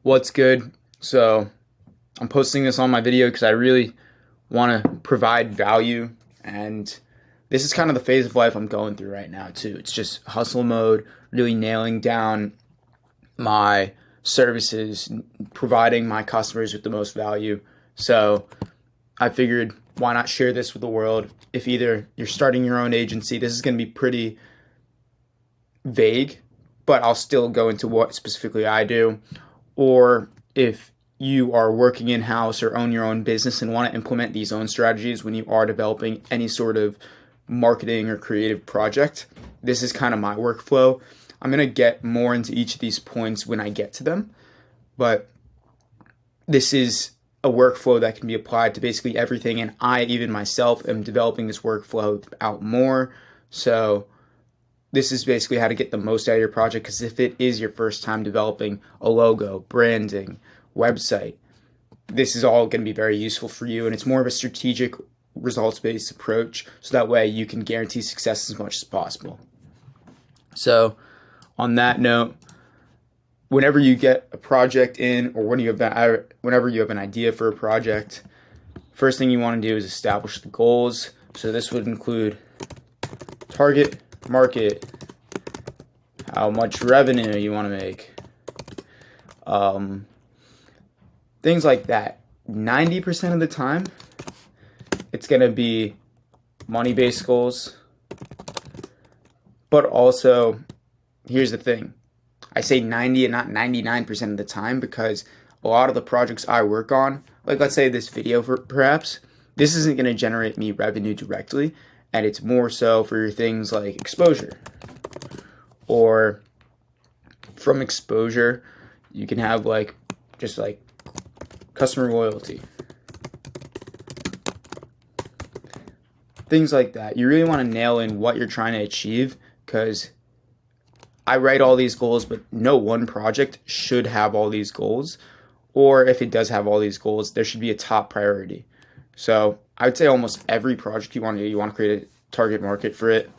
What's good? So I'm posting this on my video because I really want to provide value, and this is kind of the phase of life I'm going through right now too. It's just hustle mode, really nailing down my services, providing my customers with the most value. So I figured, why not share this with the world? If either you're starting your own agency, this is going to be pretty vague, but I'll still go into what specifically I do. Or if you are working in-house or own your own business and want to implement these own strategies when you are developing any sort of marketing or creative project, this is kind of my workflow. I'm going to get more into each of these points when I get to them, but this is a workflow that can be applied to basically everything, and I, even myself, am developing this workflow out more. So this is basically how to get the most out of your project, because if it is your first time developing a logo, branding, website, this is all going to be very useful for you, and it's more of a strategic, results-based approach, so that way you can guarantee success as much as possible. So on that note, whenever you get a project in, or whenever you have an idea for a project, first thing you want to do is establish the goals. So this would include target market, how much revenue you want to make, things like that. 90% of the time, it's going to be money-based goals, but also, here's the thing. I say 90 and not 99% of the time, because a lot of the projects I work on, like let's say this video perhaps, this isn't going to generate me revenue directly, and it's more so for things like exposure. Or from exposure, you can have just customer loyalty. Things like that. You really want to nail in what you're trying to achieve, because I write all these goals, but no one project should have all these goals. Or if it does have all these goals, there should be a top priority. So I would say almost every project you want to do, you want to create a target market for it.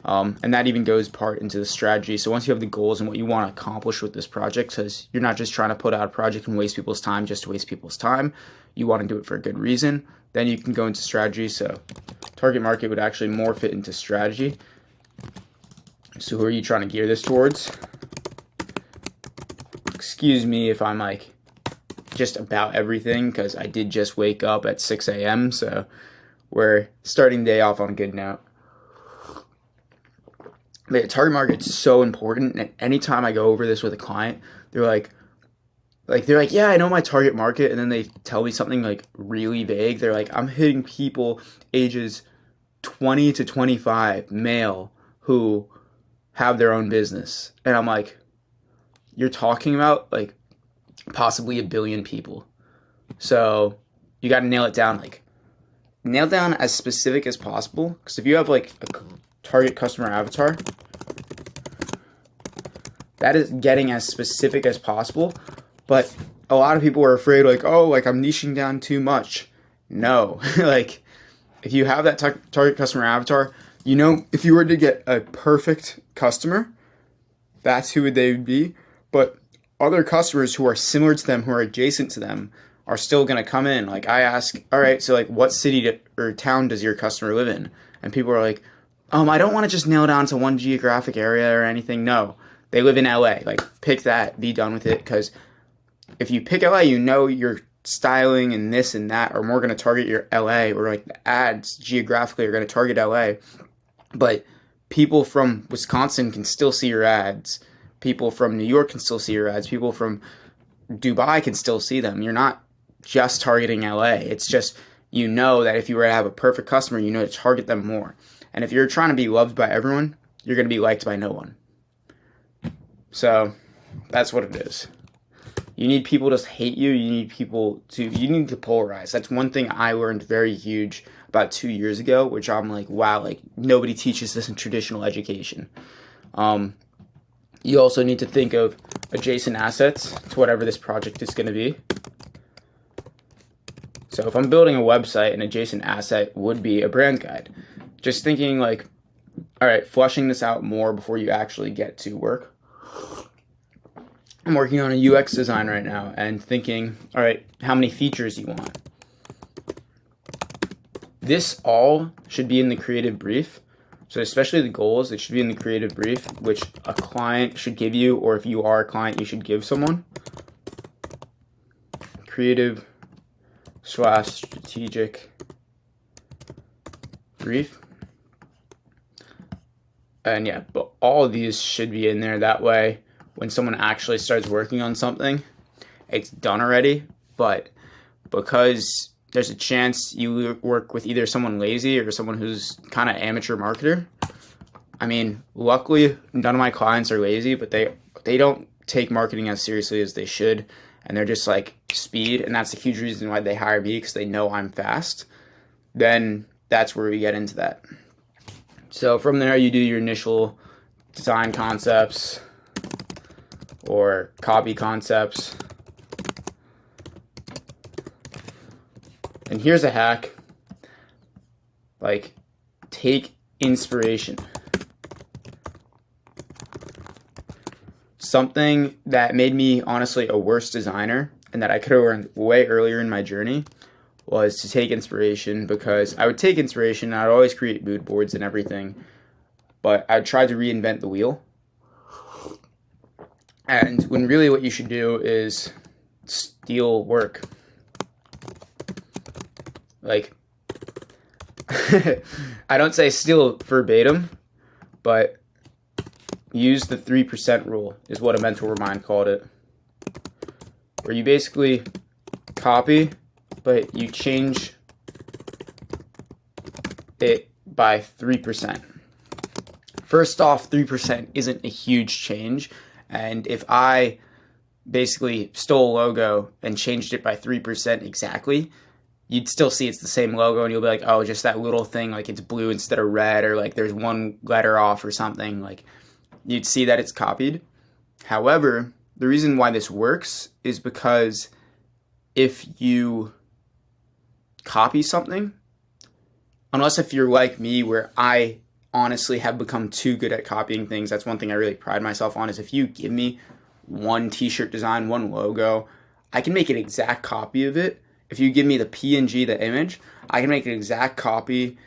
And that even goes part into the strategy. So once you have the goals and what you want to accomplish with this project, because you're not just trying to put out a project and waste people's time just to waste people's time. You want to do it for a good reason. Then you can go into strategy. So target market would actually more fit into strategy. So who are you trying to gear this towards? Excuse me if I'm just about everything, because I did just wake up at 6 a.m. So we're starting the day off on a good note. But target market's so important, and anytime I go over this with a client, they're like, yeah, I know my target market, and then they tell me something really vague. They're like, I'm hitting people ages 20 to 25, male, who have their own business. And I'm like, you're talking about possibly 1 billion people. So you got to nail it down, nail down as specific as possible. Because if you have a target customer avatar, that is getting as specific as possible. But a lot of people are afraid I'm niching down too much. No, if you have that target customer avatar, if you were to get a perfect customer, that's who they would be. But other customers who are similar to them, who are adjacent to them, are still going to come in. I ask, all right, so what city or town does your customer live in? And people are like, I don't want to just nail down to one geographic area or anything. No, they live in LA. Pick that, be done with it. Because if you pick LA, your styling and this and that are more going to target your LA, or the ads geographically are going to target LA. But people from Wisconsin can still see your ads. People from New York can still see your ads. People from Dubai can still see them. You're not just targeting LA. It's just, that if you were to have a perfect customer, to target them more. And if you're trying to be loved by everyone, you're going to be liked by no one. So that's what it is. You need people to hate you. You need to polarize. That's one thing I learned very huge about 2 years ago, which I'm wow, nobody teaches this in traditional education. You also need to think of adjacent assets to whatever this project is going to be. So if I'm building a website, an adjacent asset would be a brand guide. Just thinking all right, flushing this out more before you actually get to work. I'm working on a UX design right now and thinking, all right, how many features you want? This all should be in the creative brief. So especially the goals, it should be in the creative brief, which a client should give you, or if you are a client, you should give someone. Creative/strategic brief. And yeah, but all of these should be in there. That way, when someone actually starts working on something, it's done already. But because there's a chance you work with either someone lazy or someone who's kind of amateur marketer. I mean, luckily, none of my clients are lazy, but they don't take marketing as seriously as they should. And they're just like speed. And that's a huge reason why they hire me, because they know I'm fast. Then that's where we get into that. So from there, you do your initial design concepts or copy concepts. And here's a hack. Like, take inspiration. Something that made me honestly a worse designer and that I could have learned way earlier in my journey was to take inspiration, because I would take inspiration and I'd always create mood boards and everything, but I'd try to reinvent the wheel. And when really what you should do is steal work. Like, I don't say steal verbatim, but use the 3% rule is what a mentor of mine called it. Where you basically copy, but you change it by 3%. First off, 3% isn't a huge change. And if I basically stole a logo and changed it by 3% exactly, you'd still see it's the same logo, and you'll be like, oh, just that little thing, like it's blue instead of red, or like there's one letter off or something. Like, you'd see that it's copied. However, the reason why this works is because if you copy something, unless if you're like me, where I honestly have become too good at copying things, that's one thing I really pride myself on, is if you give me one t-shirt design, one logo, I can make an exact copy of it. If you give me the PNG, the image, I can make an exact copy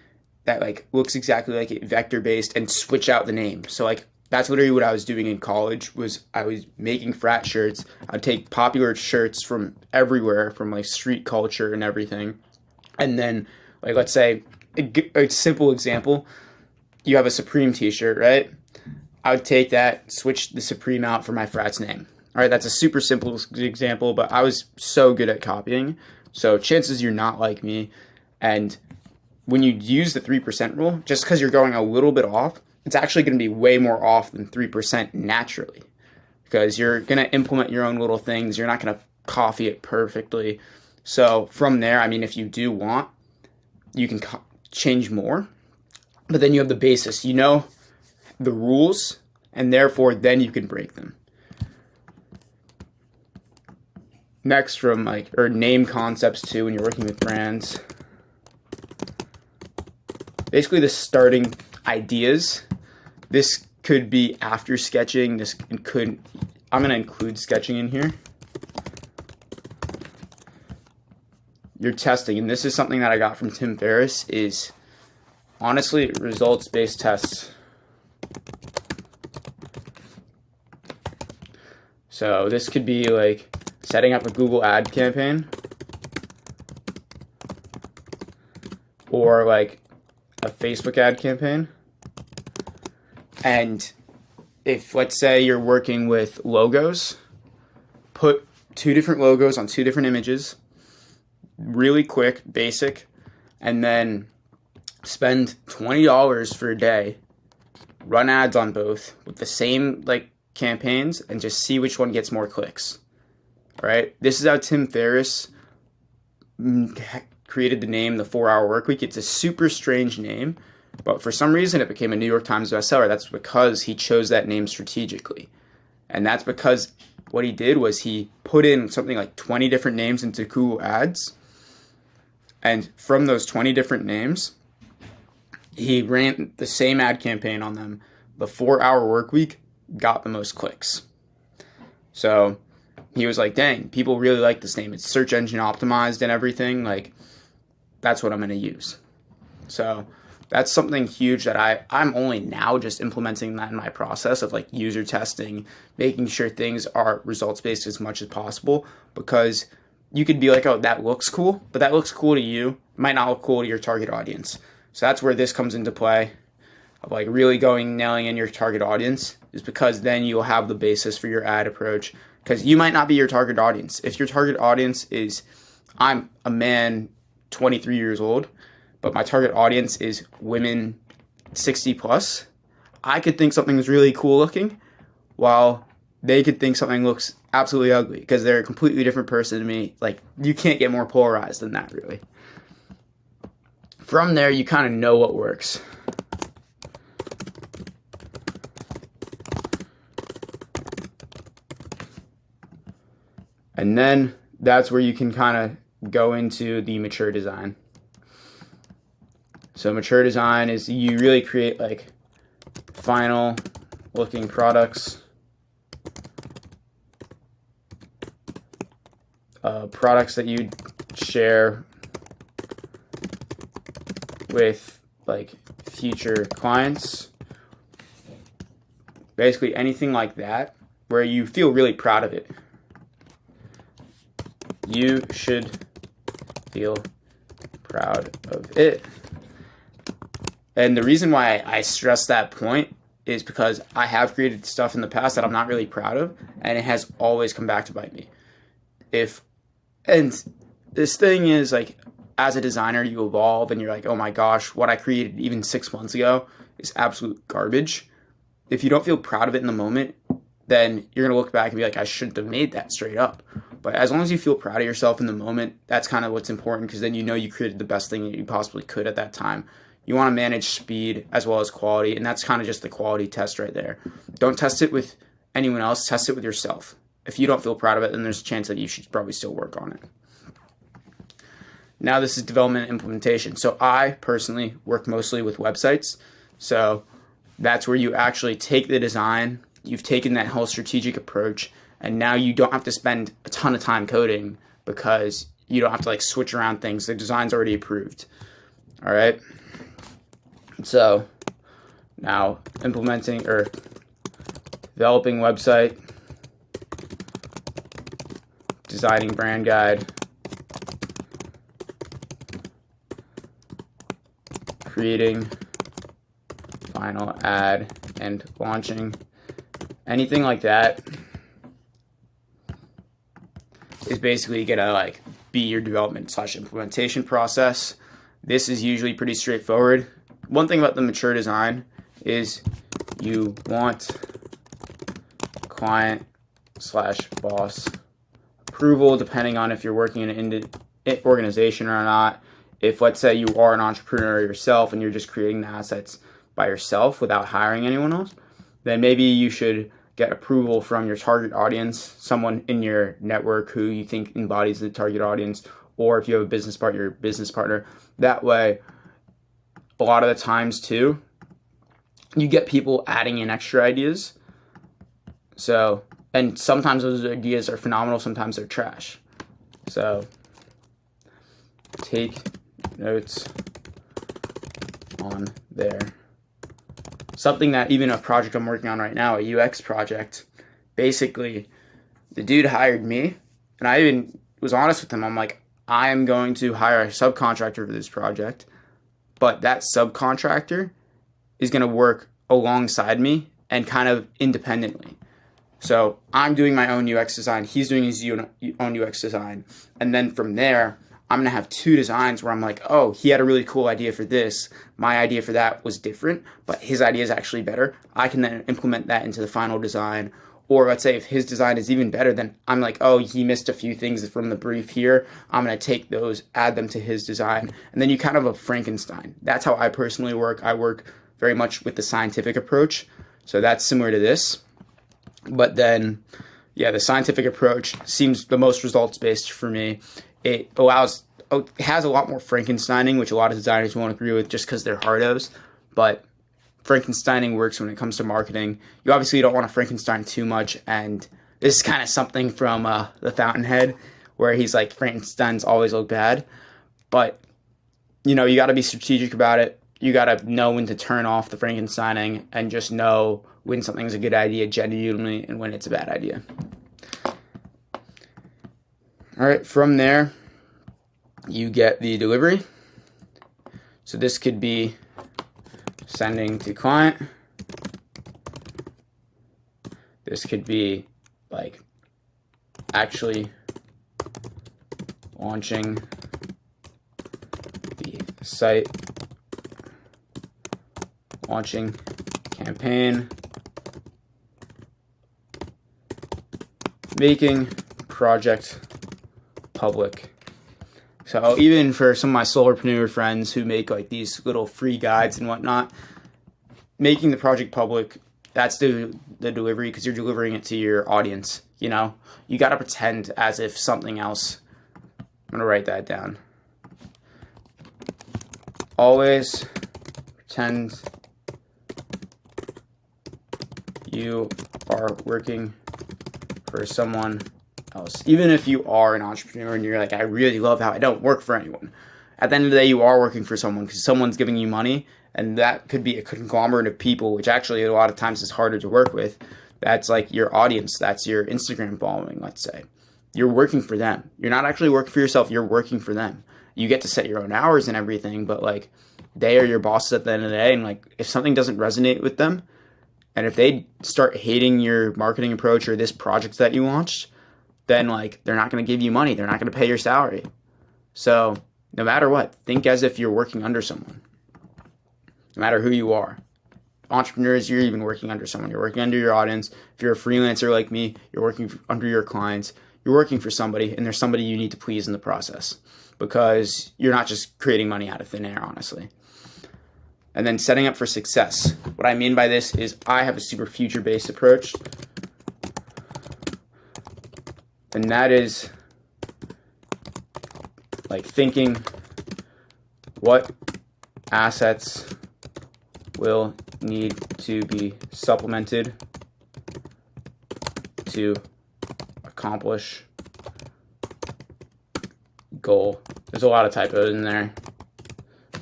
that like looks exactly like it, vector based, and switch out the name. So like, that's literally what I was doing in college. Was I was making frat shirts. I'd take popular shirts from everywhere, from like street culture and everything, and then like, let's say a simple example, you have a Supreme t-shirt, right? I would take that, switch the Supreme out for my frat's name. All right, that's a super simple example, but I was so good at copying. So chances you're not like me. And when you use the 3% rule, just because you're going a little bit off, it's actually going to be way more off than 3% naturally, because you're going to implement your own little things. You're not going to copy it perfectly. So from there, I mean, if you do want, you can change more, but then you have the basis, you know, the rules, and therefore then you can break them. Next, from like, or name concepts too, when you're working with brands. Basically, the starting ideas. This could be after sketching. This could, I'm going to include sketching in here. You're testing, and this is something that I got from Tim Ferriss, is honestly results-based tests. So this could be like setting up a Google ad campaign, or like a Facebook ad campaign. And if, let's say, you're working with logos, put 2 different logos on 2 different images, really quick, basic, and then spend $20 for a day, run ads on both with the same like campaigns, and just see which one gets more clicks. All right, this is how Tim Ferriss created the name the 4-Hour Workweek. It's a super strange name, but for some reason it became a New York Times bestseller. That's because he chose that name strategically. And that's because what he did was he put in something like 20 different names into Google Ads. And from those 20 different names, he ran the same ad campaign on them. The 4-Hour Workweek got the most clicks. So he was like, dang, people really like this name. It's search engine optimized and everything. Like, that's what I'm going to use. So that's something huge that I'm only now just implementing that in my process of like user testing, making sure things are results based as much as possible, because you could be like, oh, that looks cool, but that looks cool to you. It might not look cool to your target audience. So that's where this comes into play of like really nailing in your target audience, is because then you'll have the basis for your ad approach, because you might not be your target audience. If your target audience is, I'm a man 23 years old, but my target audience is women 60 plus, I could think something's really cool looking while they could think something looks absolutely ugly, because they're a completely different person to me. Like, you can't get more polarized than that, really. From there, you kind of know what works. And then that's where you can kind of go into the mature design. So mature design is you really create like final looking products, products that you share with like future clients, basically anything like that where you feel really proud of it. You should feel proud of it. And the reason why I stress that point is because I have created stuff in the past that I'm not really proud of, and it has always come back to bite me. And this thing is like, as a designer, you evolve and you're like, oh my gosh, what I created even 6 months ago is absolute garbage. If you don't feel proud of it in the moment, then you're going to look back and be like, I shouldn't have made that, straight up. But as long as you feel proud of yourself in the moment, that's kind of what's important, because then you know you created the best thing that you possibly could at that time. You want to manage speed as well as quality, and that's kind of just the quality test right there. Don't test it with anyone else, test it with yourself. If you don't feel proud of it, then there's a chance that you should probably still work on it. Now this is development and implementation. So I personally work mostly with websites. So that's where you actually take the design, you've taken that whole strategic approach, and now you don't have to spend a ton of time coding, because you don't have to like switch around things. The design's already approved. All right. So now implementing or developing website, designing brand guide, creating final ad, and launching. Anything like that is basically gonna like be your development / implementation process. This is usually pretty straightforward. One thing about the mature design is you want client / boss approval, depending on if you're working in an organization or not. If, let's say, you are an entrepreneur yourself and you're just creating the assets by yourself without hiring anyone else, then maybe you should get approval from your target audience, someone in your network who you think embodies the target audience, or if you have a business partner, your business partner. That way, a lot of the times too, you get people adding in extra ideas. So, and sometimes those ideas are phenomenal, sometimes they're trash. So, take notes on there. Something that even a project I'm working on right now, a UX project, basically the dude hired me, and I even was honest with him. I'm like, I am going to hire a subcontractor for this project, but that subcontractor is going to work alongside me and kind of independently. So I'm doing my own UX design, he's doing his own UX design, and then from there, I'm going to have two designs where I'm like, oh, he had a really cool idea for this. My idea for that was different, but his idea is actually better. I can then implement that into the final design. Or let's say if his design is even better, then I'm like, oh, he missed a few things from the brief here. I'm going to take those, add them to his design. And then you kind of a Frankenstein. That's how I personally work. I work very much with the scientific approach. So that's similar to this. But then, yeah, the scientific approach seems the most results-based for me. It has a lot more Frankensteining, which a lot of designers won't agree with just because they're hardos. But Frankensteining works when it comes to marketing. You obviously don't want to Frankenstein too much and This is kind of something from the Fountainhead, where he's like, Frankenstein's always look bad. But, you know, you got to be strategic about it. You got to know when to turn off the Frankensteining and just know when something's a good idea genuinely and when it's a bad idea. All right, from there, you get the delivery. So this could be sending to client. This could be like actually launching the site, launching campaign, making project public. So even for some of my solopreneur friends who make like these little free guides and whatnot, making the project public, that's the delivery, because you're delivering it to your audience. You know, you got to pretend as if something else. I'm going to write that down. Always pretend you are working for someone else. Even if you are an entrepreneur and you're like, I really love how I don't work for anyone. At the end of the day, you are working for someone because someone's giving you money, and that could be a conglomerate of people, which actually a lot of times is harder to work with. That's like your audience. That's your Instagram following, let's say. You're working for them. You're not actually working for yourself. You're working for them. You get to set your own hours and everything, but like they are your bosses at the end of the day. And like if something doesn't resonate with them, and if they start hating your marketing approach or this project that you launched, then like they're not going to give you money. They're not going to pay your salary. So no matter what, think as if you're working under someone. No matter who you are. Entrepreneurs, you're even working under someone. You're working under your audience. If you're a freelancer like me, you're working under your clients. You're working for somebody, and there's somebody you need to please in the process, because you're not just creating money out of thin air, honestly. And then setting up for success. What I mean by this is I have a super future-based approach, and that is like thinking what assets will need to be supplemented to accomplish goal. There's a lot of typos in there,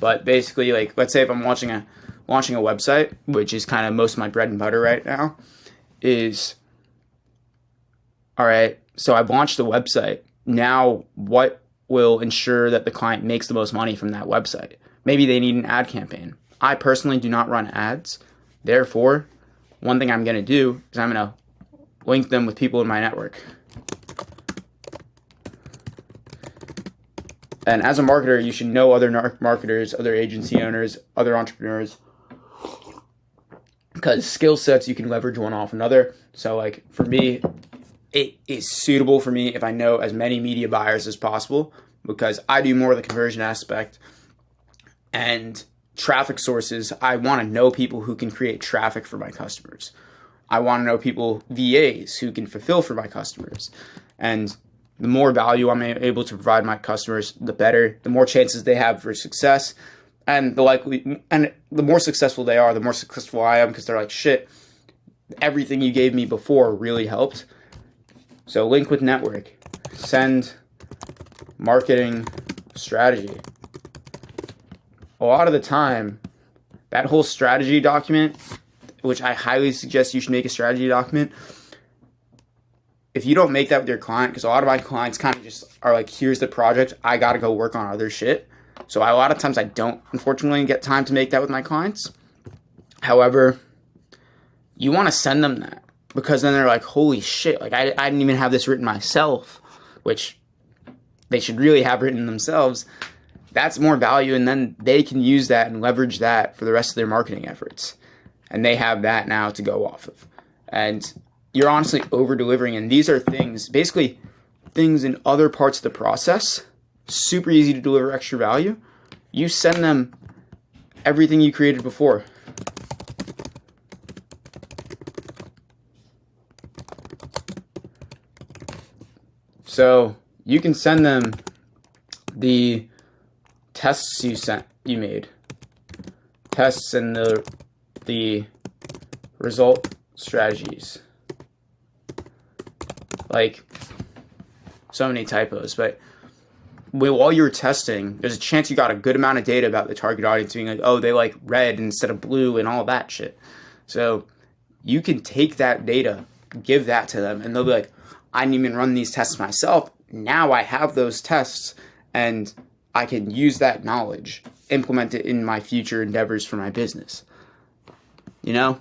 but basically, like, let's say if I'm launching a website, which is kind of most of my bread and butter right now, is all right. So I've launched the website. Now, what will ensure that the client makes the most money from that website? Maybe they need an ad campaign. I personally do not run ads. Therefore, one thing I'm going to do is I'm going to link them with people in my network. And as a marketer, you should know other marketers, other agency owners, other entrepreneurs, because skill sets you can leverage one off another. So like for me, it is suitable for me if I know as many media buyers as possible, because I do more of the conversion aspect and traffic sources. I want to know people who can create traffic for my customers. I want to know people, VAs, who can fulfill for my customers. And the more value I'm able to provide my customers, the better, the more chances they have for success. And the more successful they are, the more successful I am, because they're like, shit, everything you gave me before really helped. So link with network, send marketing strategy. A lot of the time, that whole strategy document, which I highly suggest you should make a strategy document, if you don't make that with your client, because a lot of my clients kind of just are like, here's the project, I got to go work on other shit. So a lot of times I don't, unfortunately, get time to make that with my clients. However, you want to send them that, because then they're like, holy shit, like I didn't even have this written myself, which they should really have written themselves. That's more value, and then they can use that and leverage that for the rest of their marketing efforts. And they have that now to go off of. And you're honestly over-delivering, and these are things, basically things in other parts of the process, super easy to deliver extra value. You send them everything you created before. So you can send them the tests you made, tests and the result strategies. Like, so many typos. But while you're testing, there's a chance you got a good amount of data about the target audience being like, oh, they like red instead of blue and all that shit. So you can take that data, give that to them, and they'll be like, I didn't even run these tests myself. Now I have those tests, and I can use that knowledge, implement it in my future endeavors for my business. You know,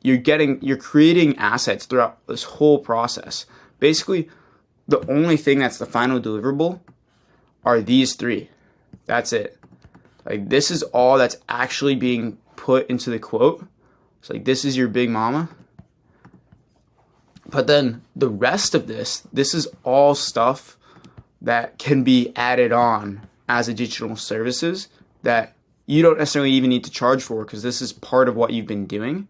you're creating assets throughout this whole process. Basically, the only thing that's the final deliverable are these three. That's it. Like, this is all that's actually being put into the quote. It's like, this is your big mama. But then the rest of this is all stuff that can be added on as additional services that you don't necessarily even need to charge for, because this is part of what you've been doing.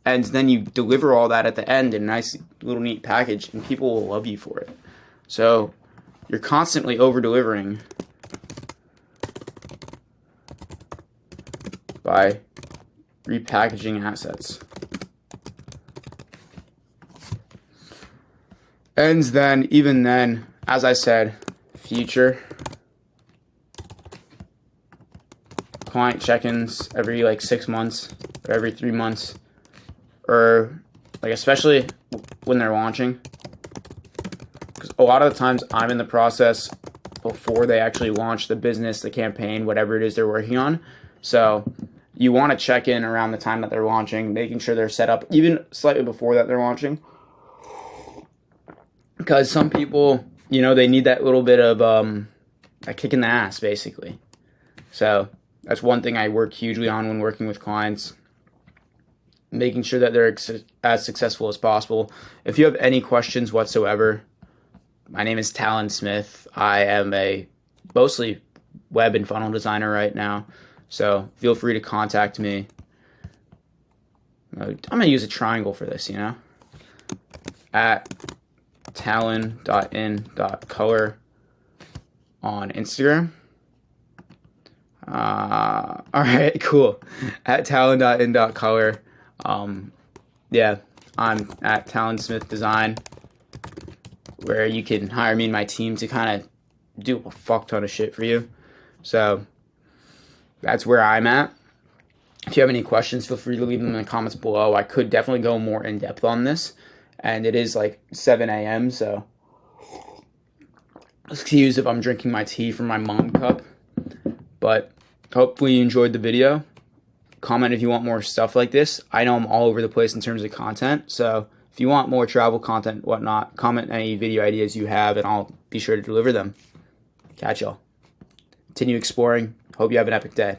And then you deliver all that at the end in a nice little neat package, and people will love you for it. So you're constantly over-delivering by repackaging assets. And then, even then, as I said, future client check-ins every like 6 months or every 3 months, or like especially when they're launching, because a lot of the times I'm in the process before they actually launch the business, the campaign, whatever it is they're working on. So you want to check in around the time that they're launching, making sure they're set up even slightly before that they're launching, because some people, you know, they need that little bit of a kick in the ass, basically. So that's one thing I work hugely on when working with clients, making sure that they're as successful as possible. If you have any questions whatsoever, my name is Talon Smith. I am a mostly web and funnel designer right now, so feel free to contact me. I'm going to use a triangle for this, you know, at talon.in.color on Instagram. All right, cool. At talon.in.color. Yeah, I'm at Talon Smith Design, where you can hire me and my team to kind of do a fuck ton of shit for you. So that's where I'm at. If you have any questions, feel free to leave them in the comments below. I could definitely go more in depth on this, and it is like 7 a.m. So excuse if I'm drinking my tea from my mom cup, but hopefully you enjoyed the video. Comment if you want more stuff like this. I know I'm all over the place in terms of content, so if you want more travel content, whatnot, comment any video ideas you have, and I'll be sure to deliver them. Catch y'all. Continue exploring. Hope you have an epic day.